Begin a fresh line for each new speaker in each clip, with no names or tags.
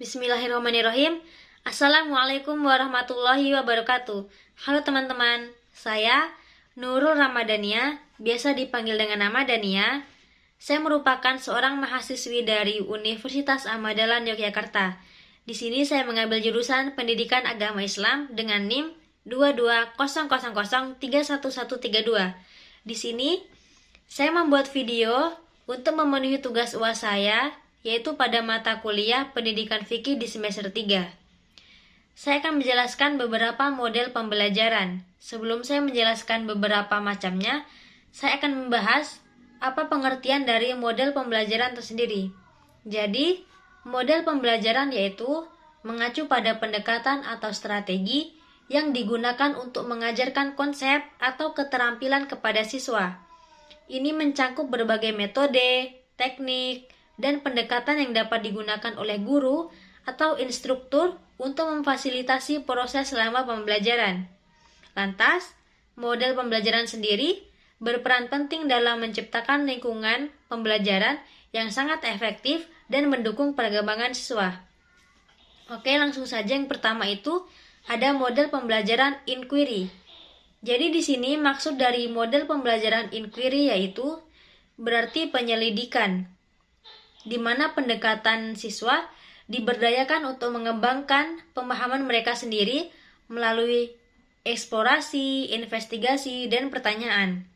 Bismillahirrahmanirrahim. Assalamualaikum warahmatullahi wabarakatuh. Halo teman-teman, saya Nurul Ramadhania, biasa dipanggil dengan nama Dania. Saya merupakan seorang mahasiswi dari Universitas Ahmad Dahlan Yogyakarta. Di sini saya mengambil jurusan Pendidikan Agama Islam dengan NIM 22000311132. Di sini saya membuat video untuk memenuhi tugas UAS saya, yaitu pada mata kuliah Pendidikan Fikih di semester 3. Saya akan menjelaskan beberapa model pembelajaran. Sebelum saya menjelaskan beberapa macamnya, saya akan membahas apa pengertian dari model pembelajaran tersendiri. Jadi, model pembelajaran yaitu mengacu pada pendekatan atau strategi yang digunakan untuk mengajarkan konsep atau keterampilan kepada siswa. Ini mencakup berbagai metode, teknik, dan pendekatan yang dapat digunakan oleh guru atau instruktur untuk memfasilitasi proses selama pembelajaran. Lantas, model pembelajaran sendiri berperan penting dalam menciptakan lingkungan pembelajaran yang sangat efektif dan mendukung perkembangan siswa. Oke, langsung saja yang pertama itu ada model pembelajaran inquiry. Jadi di sini maksud dari model pembelajaran inquiry yaitu berarti penyelidikan, di mana pendekatan siswa diberdayakan untuk mengembangkan pemahaman mereka sendiri melalui eksplorasi, investigasi, dan pertanyaan.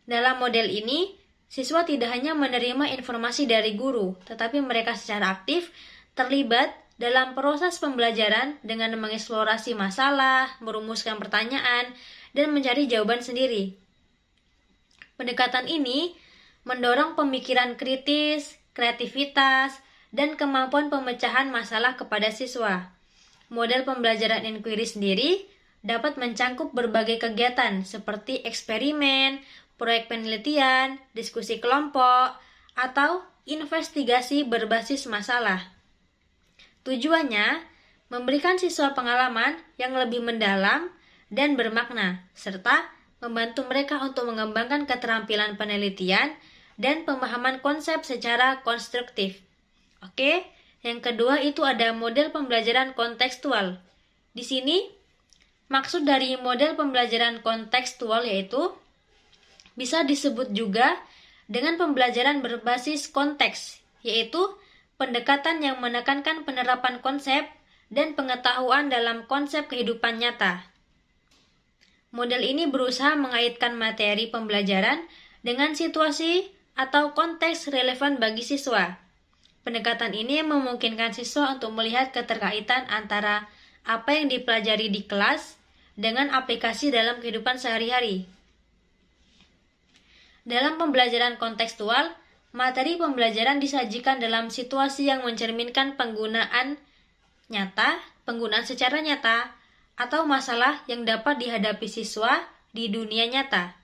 Dalam model ini, siswa tidak hanya menerima informasi dari guru, tetapi mereka secara aktif terlibat dalam proses pembelajaran dengan mengeksplorasi masalah, merumuskan pertanyaan, dan mencari jawaban sendiri. Pendekatan ini mendorong pemikiran kritis, kreativitas, dan kemampuan pemecahan masalah kepada siswa. Model pembelajaran inquiry sendiri dapat mencangkup berbagai kegiatan seperti eksperimen, proyek penelitian, diskusi kelompok, atau investigasi berbasis masalah. Tujuannya, memberikan siswa pengalaman yang lebih mendalam dan bermakna, serta membantu mereka untuk mengembangkan keterampilan penelitian dan pemahaman konsep secara konstruktif. Oke, yang kedua itu ada model pembelajaran kontekstual. Di sini, maksud dari model pembelajaran kontekstual yaitu bisa disebut juga dengan pembelajaran berbasis konteks, yaitu pendekatan yang menekankan penerapan konsep dan pengetahuan dalam konsep kehidupan nyata. Model ini berusaha mengaitkan materi pembelajaran dengan situasi atau konteks relevan bagi siswa. Pendekatan ini memungkinkan siswa untuk melihat keterkaitan antara apa yang dipelajari di kelas dengan aplikasi dalam kehidupan sehari-hari. Dalam pembelajaran kontekstual, materi pembelajaran disajikan dalam situasi yang mencerminkan penggunaan secara nyata, atau masalah yang dapat dihadapi siswa di dunia nyata.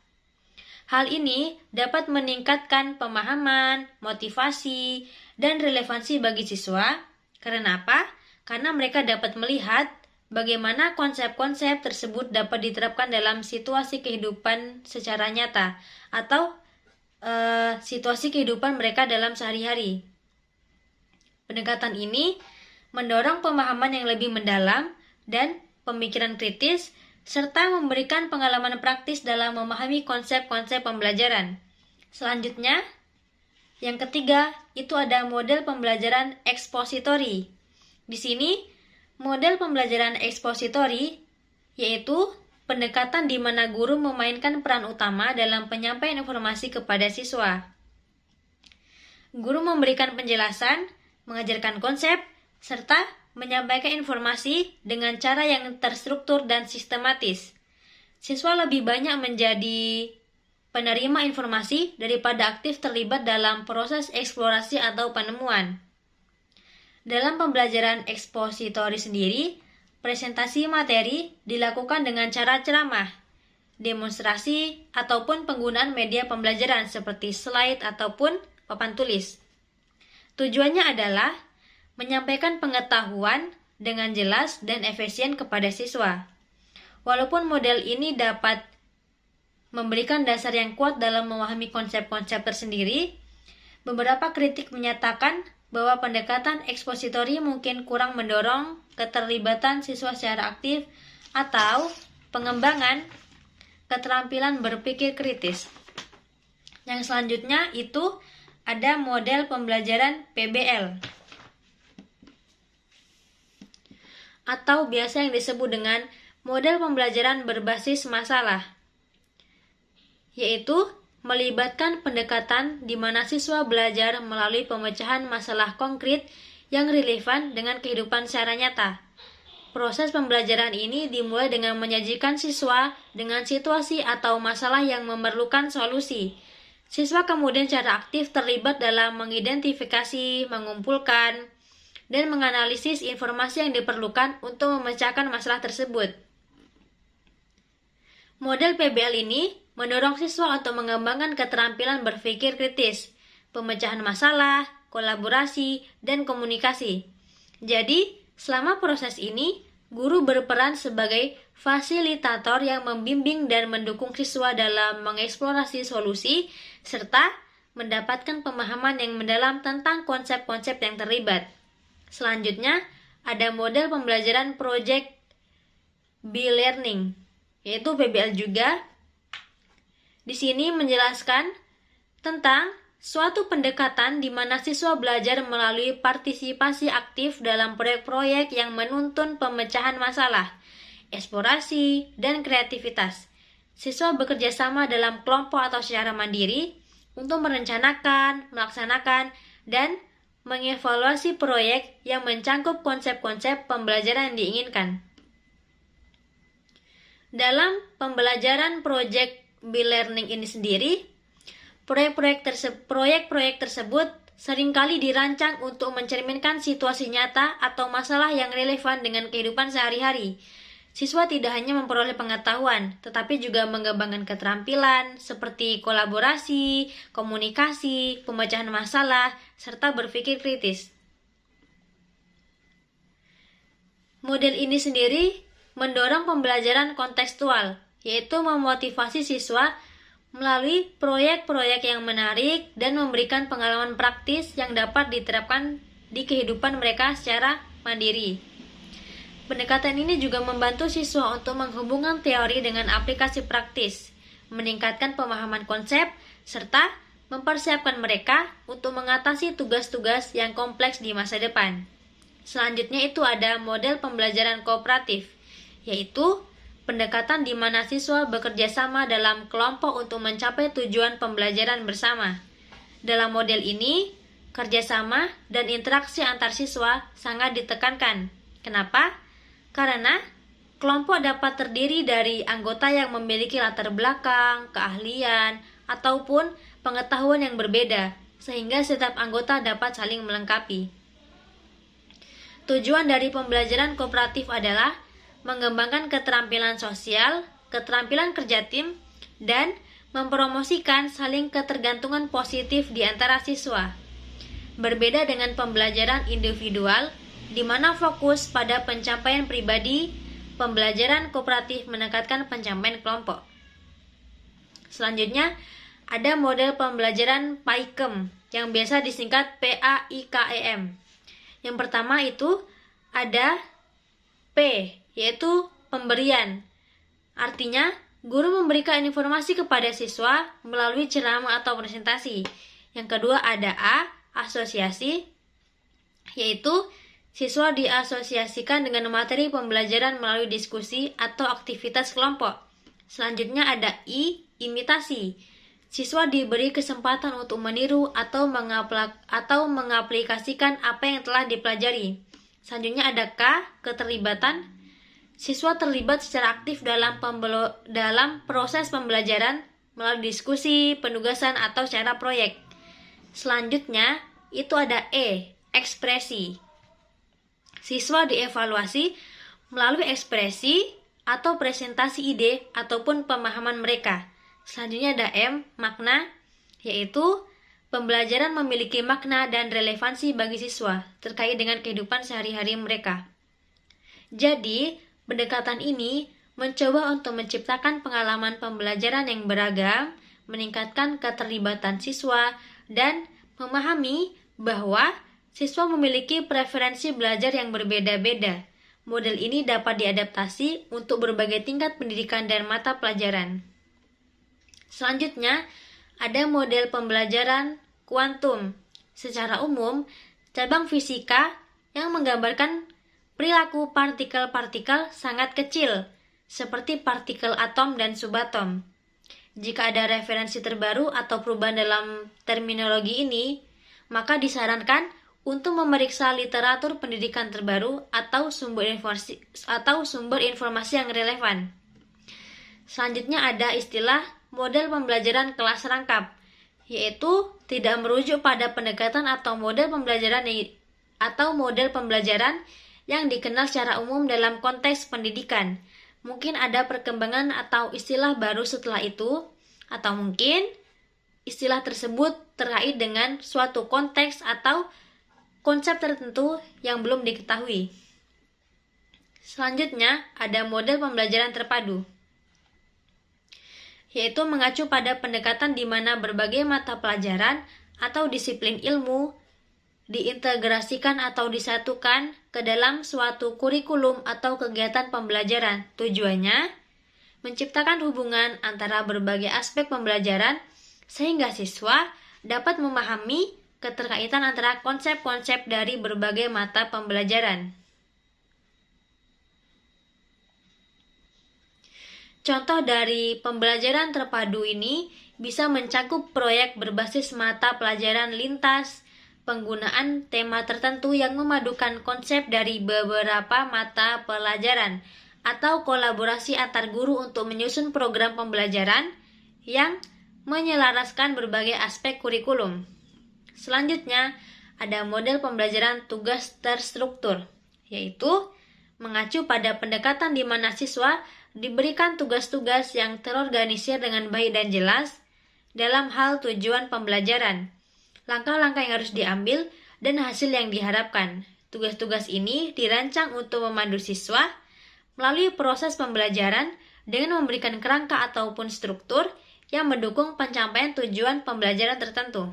Hal ini dapat meningkatkan pemahaman, motivasi, dan relevansi bagi siswa. Karena apa? Karena mereka dapat melihat bagaimana konsep-konsep tersebut dapat diterapkan dalam situasi kehidupan secara nyata atau situasi kehidupan mereka dalam sehari-hari. Pendekatan ini mendorong pemahaman yang lebih mendalam dan pemikiran kritis, serta memberikan pengalaman praktis dalam memahami konsep-konsep pembelajaran. Selanjutnya, yang ketiga, itu ada model pembelajaran ekspositori. Di sini, model pembelajaran ekspositori yaitu pendekatan di mana guru memainkan peran utama dalam penyampaian informasi kepada siswa. Guru memberikan penjelasan, mengajarkan konsep, serta menyampaikan informasi dengan cara yang terstruktur dan sistematis. Siswa lebih banyak menjadi penerima informasi daripada aktif terlibat dalam proses eksplorasi atau penemuan. Dalam pembelajaran ekspositori sendiri, presentasi materi dilakukan dengan cara ceramah, demonstrasi, ataupun penggunaan media pembelajaran seperti slide ataupun papan tulis. Tujuannya adalah menyampaikan pengetahuan dengan jelas dan efisien kepada siswa. Walaupun model ini dapat memberikan dasar yang kuat dalam memahami konsep-konsep tersendiri, beberapa kritik menyatakan bahwa pendekatan ekspositori mungkin kurang mendorong keterlibatan siswa secara aktif atau pengembangan keterampilan berpikir kritis. Yang selanjutnya itu ada model pembelajaran PBL atau biasa yang disebut dengan model pembelajaran berbasis masalah, yaitu melibatkan pendekatan di mana siswa belajar melalui pemecahan masalah konkret yang relevan dengan kehidupan secara nyata. Proses pembelajaran ini dimulai dengan menyajikan siswa dengan situasi atau masalah yang memerlukan solusi. Siswa kemudian secara aktif terlibat dalam mengidentifikasi, mengumpulkan, dan menganalisis informasi yang diperlukan untuk memecahkan masalah tersebut. Model PBL ini mendorong siswa untuk mengembangkan keterampilan berpikir kritis, pemecahan masalah, kolaborasi, dan komunikasi. Jadi, selama proses ini, guru berperan sebagai fasilitator yang membimbing dan mendukung siswa dalam mengeksplorasi solusi, serta mendapatkan pemahaman yang mendalam tentang konsep-konsep yang terlibat. Selanjutnya, ada model pembelajaran Project B-Learning, yaitu PBL juga. Di sini menjelaskan tentang suatu pendekatan di mana siswa belajar melalui partisipasi aktif dalam proyek-proyek yang menuntun pemecahan masalah, eksplorasi, dan kreativitas. Siswa bekerja sama dalam kelompok atau secara mandiri untuk merencanakan, melaksanakan, dan mengevaluasi proyek yang mencangkup konsep-konsep pembelajaran yang diinginkan. Dalam pembelajaran Project B-Learning ini sendiri, proyek-proyek tersebut seringkali dirancang untuk mencerminkan situasi nyata atau masalah yang relevan dengan kehidupan sehari-hari. Siswa tidak hanya memperoleh pengetahuan, tetapi juga mengembangkan keterampilan seperti kolaborasi, komunikasi, pemecahan masalah, serta berpikir kritis. Model ini sendiri mendorong pembelajaran kontekstual, yaitu memotivasi siswa melalui proyek-proyek yang menarik dan memberikan pengalaman praktis yang dapat diterapkan di kehidupan mereka secara mandiri. Pendekatan ini juga membantu siswa untuk menghubungkan teori dengan aplikasi praktis, meningkatkan pemahaman konsep, serta mempersiapkan mereka untuk mengatasi tugas-tugas yang kompleks di masa depan. Selanjutnya itu ada model pembelajaran kooperatif, yaitu pendekatan di mana siswa bekerja sama dalam kelompok untuk mencapai tujuan pembelajaran bersama. Dalam model ini, kerjasama dan interaksi antar siswa sangat ditekankan. Kenapa? Karena kelompok dapat terdiri dari anggota yang memiliki latar belakang, keahlian, ataupun pengetahuan yang berbeda, sehingga setiap anggota dapat saling melengkapi. Tujuan dari pembelajaran kooperatif adalah mengembangkan keterampilan sosial, keterampilan kerja tim, dan mempromosikan saling ketergantungan positif di antara siswa. Berbeda dengan pembelajaran individual, di mana fokus pada pencapaian pribadi, pembelajaran kooperatif menekankan pencapaian kelompok. Selanjutnya, ada model pembelajaran PAIKEM, yang biasa disingkat PAIKEM. Yang pertama itu ada P, yaitu pemberian. Artinya, guru memberikan informasi kepada siswa melalui ceramah atau presentasi. Yang kedua ada A, asosiasi, yaitu siswa diasosiasikan dengan materi pembelajaran melalui diskusi atau aktivitas kelompok. Selanjutnya ada I, imitasi. Siswa diberi kesempatan untuk meniru atau mengaplikasikan apa yang telah dipelajari. Selanjutnya ada K, keterlibatan. Siswa terlibat secara aktif dalam proses pembelajaran melalui diskusi, penugasan, atau secara proyek. Selanjutnya, itu ada E, ekspresi. Siswa dievaluasi melalui ekspresi atau presentasi ide ataupun pemahaman mereka. Selanjutnya ada M, makna, yaitu pembelajaran memiliki makna dan relevansi bagi siswa terkait dengan kehidupan sehari-hari mereka. Jadi, pendekatan ini mencoba untuk menciptakan pengalaman pembelajaran yang beragam, meningkatkan keterlibatan siswa, dan memahami bahwa siswa memiliki preferensi belajar yang berbeda-beda. Model ini dapat diadaptasi untuk berbagai tingkat pendidikan dan mata pelajaran. Selanjutnya, ada model pembelajaran kuantum. Secara umum, cabang fisika yang menggambarkan perilaku partikel-partikel sangat kecil, seperti partikel atom dan subatom. Jika ada referensi terbaru atau perubahan dalam terminologi ini, maka disarankan untuk memeriksa literatur pendidikan terbaru atau sumber informasi yang relevan. Selanjutnya ada istilah model pembelajaran kelas rangkap, yaitu tidak merujuk pada pendekatan atau model pembelajaran yang dikenal secara umum dalam konteks pendidikan. Mungkin ada perkembangan atau istilah baru setelah itu, atau mungkin istilah tersebut terkait dengan suatu konteks atau konsep tertentu yang belum diketahui. Selanjutnya, ada model pembelajaran terpadu, yaitu mengacu pada pendekatan di mana berbagai mata pelajaran atau disiplin ilmu diintegrasikan atau disatukan ke dalam suatu kurikulum atau kegiatan pembelajaran. Tujuannya, menciptakan hubungan antara berbagai aspek pembelajaran sehingga siswa dapat memahami keterkaitan antara konsep-konsep dari berbagai mata pembelajaran. Contoh dari pembelajaran terpadu ini bisa mencakup proyek berbasis mata pelajaran lintas, penggunaan tema tertentu yang memadukan konsep dari beberapa mata pelajaran, atau kolaborasi antar guru untuk menyusun program pembelajaran yang menyelaraskan berbagai aspek kurikulum. Selanjutnya, ada model pembelajaran tugas terstruktur, yaitu mengacu pada pendekatan di mana siswa diberikan tugas-tugas yang terorganisir dengan baik dan jelas dalam hal tujuan pembelajaran, langkah-langkah yang harus diambil, dan hasil yang diharapkan. Tugas-tugas ini dirancang untuk memandu siswa melalui proses pembelajaran dengan memberikan kerangka ataupun struktur yang mendukung pencapaian tujuan pembelajaran tertentu.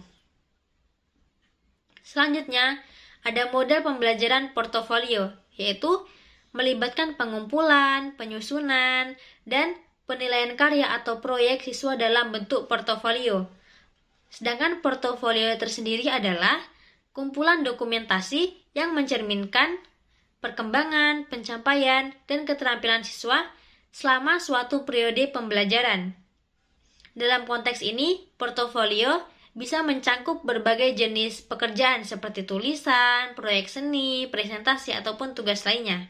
Selanjutnya, ada model pembelajaran portofolio, yaitu melibatkan pengumpulan, penyusunan, dan penilaian karya atau proyek siswa dalam bentuk portofolio. Sedangkan portofolio tersendiri adalah kumpulan dokumentasi yang mencerminkan perkembangan, pencapaian, dan keterampilan siswa selama suatu periode pembelajaran. Dalam konteks ini, portofolio bisa mencakup berbagai jenis pekerjaan seperti tulisan, proyek seni, presentasi, ataupun tugas lainnya.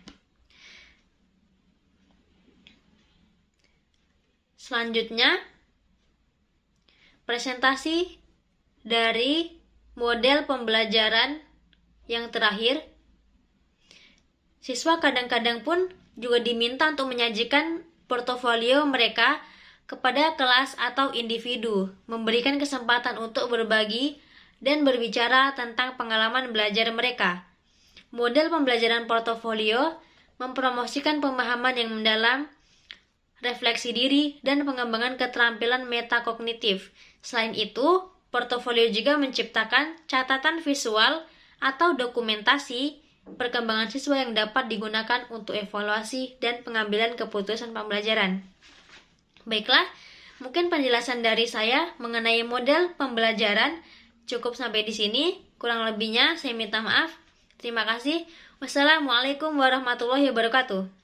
Selanjutnya, presentasi dari model pembelajaran yang terakhir. Siswa kadang-kadang pun juga diminta untuk menyajikan portofolio mereka kepada kelas atau individu, memberikan kesempatan untuk berbagi dan berbicara tentang pengalaman belajar mereka. Model pembelajaran portofolio mempromosikan pemahaman yang mendalam, refleksi diri, dan pengembangan keterampilan metakognitif. Selain itu, portofolio juga menciptakan catatan visual atau dokumentasi perkembangan siswa yang dapat digunakan untuk evaluasi dan pengambilan keputusan pembelajaran. Baiklah, mungkin penjelasan dari saya mengenai model pembelajaran cukup sampai di sini. Kurang lebihnya saya minta maaf. Terima kasih. Wassalamualaikum warahmatullahi wabarakatuh.